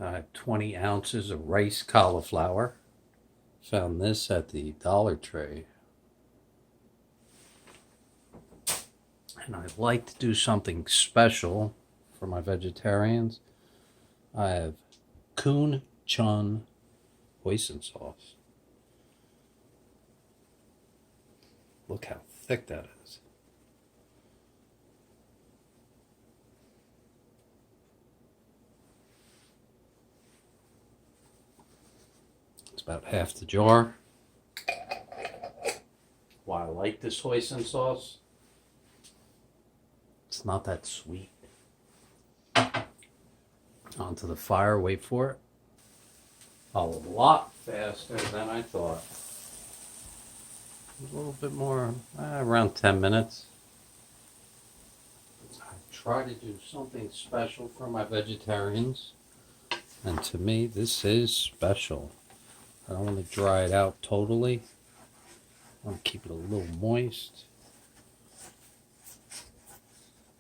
I have 20 ounces of rice cauliflower. Found this at the Dollar Tree. And I like to do something special for my vegetarians. I have KOON CHUN hoisin sauce. Look how thick that is. It's about half the jar. Why I like this hoisin sauce, it's not that sweet. Onto the fire, wait for it. A lot faster than I thought. A little bit more, around 10 minutes. I try to do something special for my vegetarians, and to me this is special. I don't want to dry it out totally. I want to keep it a little moist.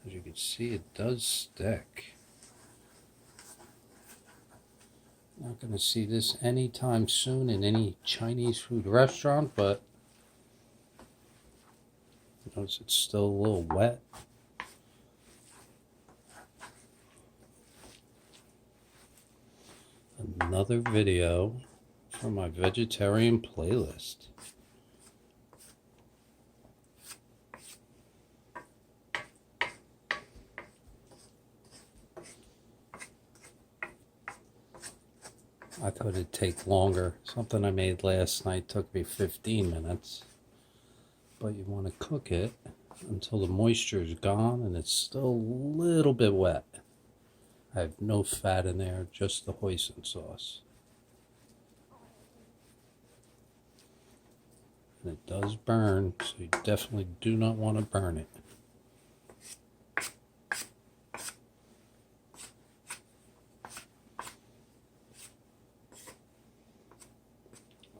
As you can see, it does stick. Not going to see this anytime soon in any Chinese food restaurant, but notice it's still a little wet. Another video for my vegetarian playlist. I thought it'd take longer. Something I made last night took me 15 minutes. But you want to cook it until the moisture is gone and it's still a little bit wet. I have no fat in there, just the hoisin sauce. And it does burn, so you definitely do not want to burn it.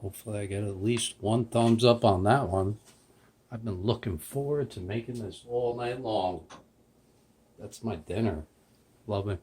Hopefully I get at least one thumbs up on that one. I've been looking forward to making this all night long. That's my dinner. Love it.